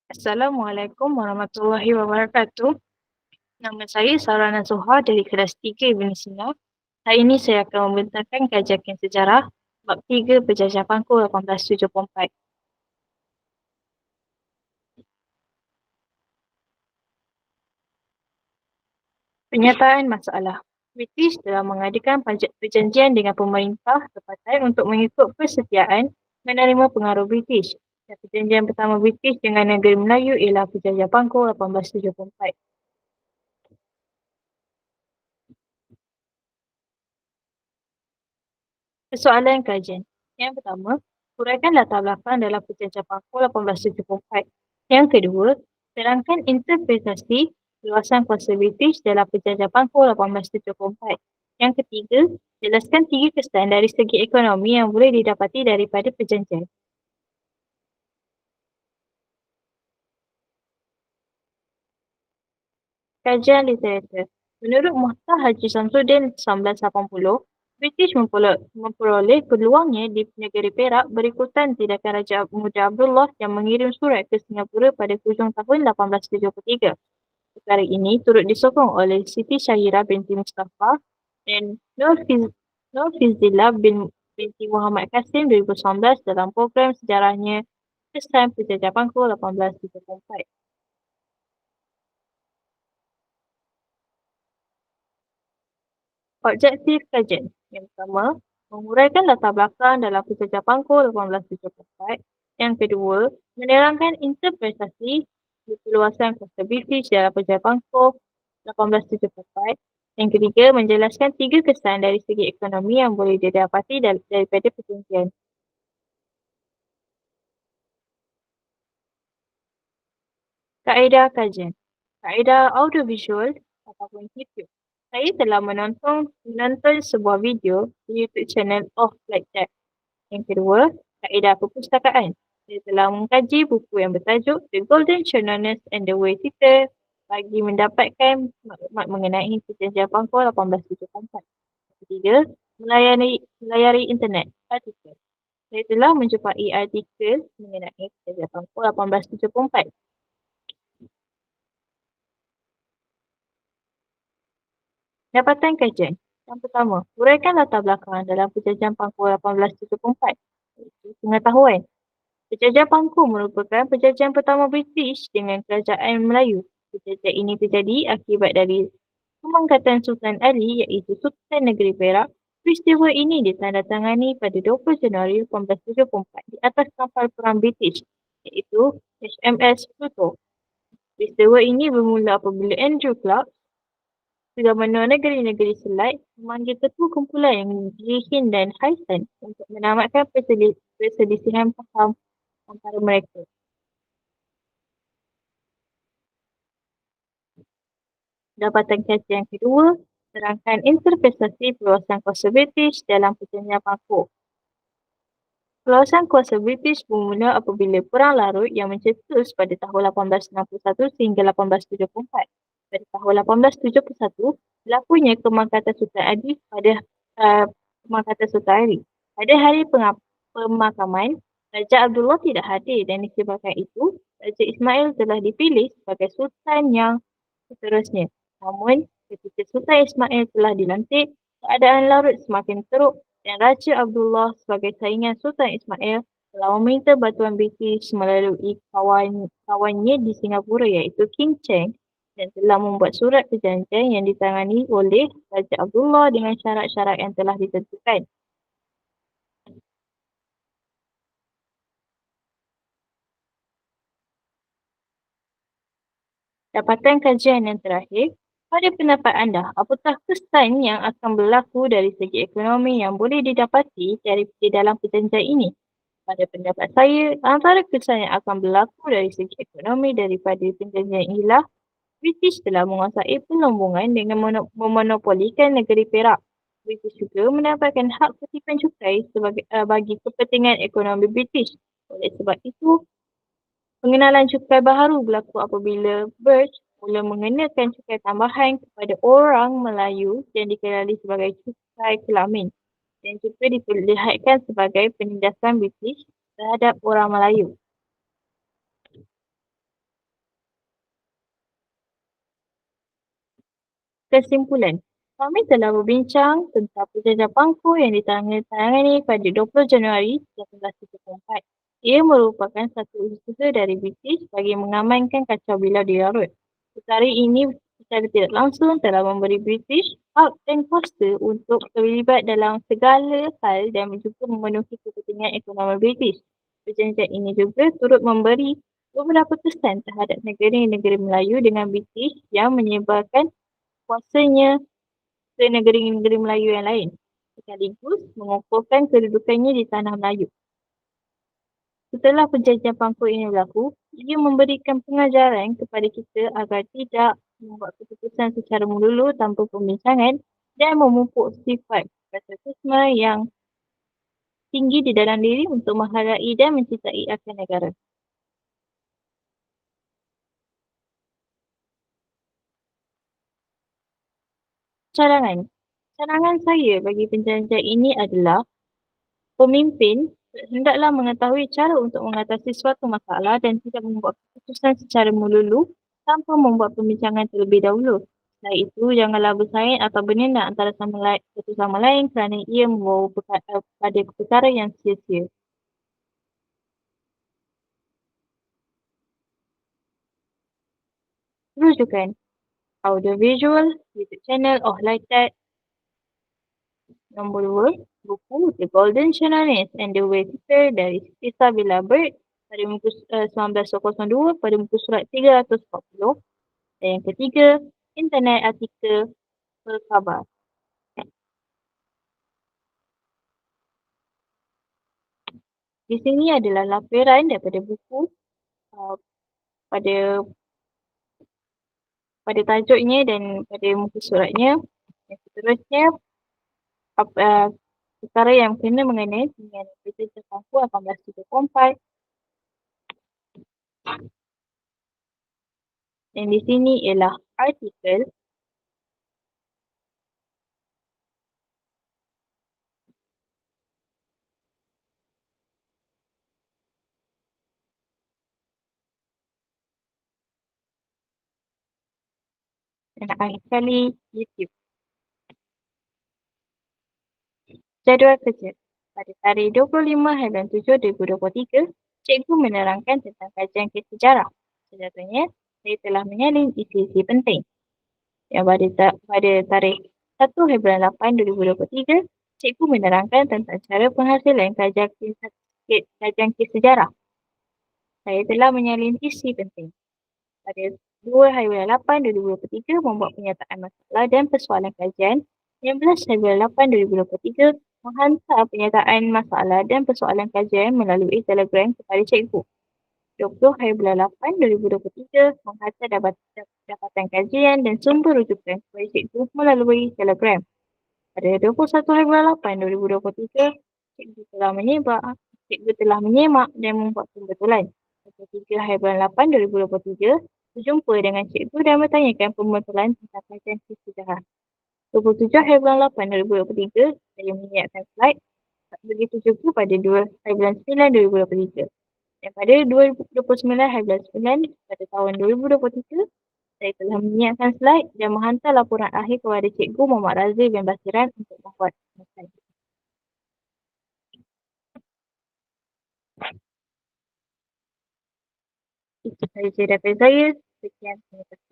Assalamualaikum warahmatullahi wabarakatuh. Nama saya Sarana Zoha dari kelas 3 Ibn Sina. Hari ini saya akan membentangkan kajian sejarah bab 3 Penjajah Bangku 1874. Penyataan masalah. British telah mengadakan perjanjian dengan pemerintah tempatan untuk mengikut persetiaan menerima pengaruh British. Dan perjanjian pertama British dengan negeri Melayu ialah Penjajah Bangku 1874. Persoalan kajian. Yang pertama, huraikan latar belakang dalam perjanjian Bangkok 1874. Yang kedua, terangkan interpretasi luasan kuasa British dalam perjanjian Bangkok 1874. Yang ketiga, jelaskan 3 kesan dari segi ekonomi yang boleh didapati daripada perjanjian. Kajian literatur. Menurut Muhtar Haji Samsudin 1980, British memperoleh peluangnya di negeri Perak berikutan tindakan Raja Muda Abdullah yang mengirim surat ke Singapura pada hujung tahun 1873. Perkara ini turut disokong oleh Siti Syahira binti Mustafa dan Nur Fizillah binti Muhammad Kasim 2019 dalam program sejarahnya Kesan Penjajah Bangku 1874. Objektif kajian. Yang pertama, menguraikan latar belakang dalam Penjajah Bangkok 1874. Yang kedua, menerangkan interpretasi di perluasan kuasa British dalam Penjajah Bangkok 1874. Yang ketiga, menjelaskan 3 kesan dari segi ekonomi yang boleh didapati daripada perjanjian. Kaedah kajian. Kaedah audiovisual ataupun YouTube. Saya telah menonton sebuah video di YouTube channel of Like That. Yang kedua, kaedah perpustakaan. Saya telah mengkaji buku yang bertajuk The Golden Chronicles and the Way Thither bagi mendapatkan maklumat mengenai perjanjian Bangkok 1874. Ketiga, melayari internet artikel. Saya telah menjumpai artikel mengenai perjanjian Bangkok 1874. Dapatan kajian. Yang pertama, uraikan latar belakang dalam perjanjian Bangkok 1874. Iaitu pengetahuan. Penjajah Bangku merupakan penjajahan pertama British dengan kerajaan Melayu. Penjajahan ini terjadi akibat dari pemangkatan Sultan Ali iaitu Sultan Negeri Perak. Peristiwa ini ditandatangani pada 20 Januari 1874 di atas kapal perang British iaitu HMS Pluto. Peristiwa ini bermula apabila Andrew Clark sudah menua negeri-negeri Selat memanggil ketua kumpulan yang Jihin dan Haisan untuk menamatkan perselisihan faham antara mereka. Dapatan kajian kedua, terangkan interpretasi perluasan kuasa British dalam perjanjian Bangkok. Perluasan kuasa British bermula apabila Perang Larut yang mencetus pada tahun 1861 sehingga 1874. Pada tahun 1871, berlakunya pemangkatan Sultan Ali pemangkatan Sultan Ali. Pada hari pemakaman, Raja Abdullah tidak hadir dan disebabkan itu, Raja Ismail telah dipilih sebagai Sultan yang seterusnya. Namun, ketika Sultan Ismail telah dilantik, keadaan Larut semakin teruk dan Raja Abdullah sebagai saingan Sultan Ismail telah meminta bantuan British melalui kawannya di Singapura iaitu King Cheng dan telah membuat surat perjanjian yang ditangani oleh Raja Abdullah dengan syarat-syarat yang telah ditentukan. Dapatan kajian yang terakhir, pada pendapat anda, apakah kesan yang akan berlaku dari segi ekonomi yang boleh didapati di dalam perjanjian ini? Pada pendapat saya, antara kesan yang akan berlaku dari segi ekonomi daripada perjanjian ialah British telah menguasai pelombongan dengan memonopolikan negeri Perak. British juga mendapatkan hak kutipan cukai bagi kepentingan ekonomi British. Oleh sebab itu, pengenalan cukai baharu berlaku apabila Birch mula mengenakan cukai tambahan kepada orang Melayu yang dikenali sebagai cukai kelamin dan juga diperlihatkan sebagai penindasan British terhadap orang Melayu. Kesimpulan, kami telah berbincang tentang penjajah Pangku yang ditandatangani pada 20 Januari 1834. Ia merupakan satu usaha dari British bagi mengamankan kacau bilau di Larut. Perkara ini secara tidak langsung telah memberi British hak dan kuasa untuk terlibat dalam segala hal dan juga memenuhi kepentingan ekonomi British. Perjanjian ini juga turut memberi beberapa kesan terhadap negara-negara Melayu dengan British yang menyebarkan kuasanya ke negeri-negeri Melayu yang lain, sekaligus mengukuhkan kedudukannya di tanah Melayu. Setelah perjanjian Pangkor ini berlaku, ia memberikan pengajaran kepada kita agar tidak membuat keputusan secara melulu tanpa pembincangan dan memupuk sifat patriotisme yang tinggi di dalam diri untuk menghargai dan mencintai akan negara. Cadangan. Cadangan saya bagi perjanjian ini adalah pemimpin hendaklah mengetahui cara untuk mengatasi suatu masalah dan tidak membuat keputusan secara melulu tanpa membuat pembincangan terlebih dahulu. Selain itu, janganlah bersaing atau bernina antara satu sama lain kerana ia membawa pada perkara yang sia-sia. Rujukan audiovisual, YouTube channel Oh Lighted. Nombor 2, buku The Golden Channelist and the Way Teacher dari Siti Sabila Bird pada muka 1902 pada muka surat 340. Dan yang ketiga, internet artikel berkhabar. Di sini adalah laporan daripada buku uh, pada pada tajuknya dan pada muka suratnya. Yang seterusnya, perkara yang kena mengenai dengan Presiden Pangku 1834. Dan di sini ialah artikel dan akhir sekali YouTube. Jadual kerja. Pada tarikh 25/7/2023, cikgu menerangkan tentang kajian kes sejarah. Sejatinya, saya telah menyalin isi-isi penting. Yang pada tarikh 1/8/2023, cikgu menerangkan tentang cara penghasilan kajian kes sejarah. Saya telah menyalin isi penting. Pada 2/8/2023 membuat penyataan masalah dan persoalan kajian. 15/8/2023 menghantar penyataan masalah dan persoalan kajian melalui telegram kepada cikgu. 20/8/2023 menghantar dapatan kajian dan sumber rujukan kepada cikgu melalui telegram. Pada 21/8/2023, cikgu telah menyemak dan membuat pembetulan. 23/8/2023, berjumpa dengan cikgu dan bertanyakan pembetulan tentang kajian sejarah. 27/8/2023, saya menyiapkan slide. Begitu juga pada 2/9/2023. Dan pada 29/9 pada tahun 2023, saya telah menyiapkan slide dan menghantar laporan akhir kepada Cikgu Muhammad Razif bin Basiran untuk membuat slide. Itu sahaja daripada saya. Sekian. Terima kasih.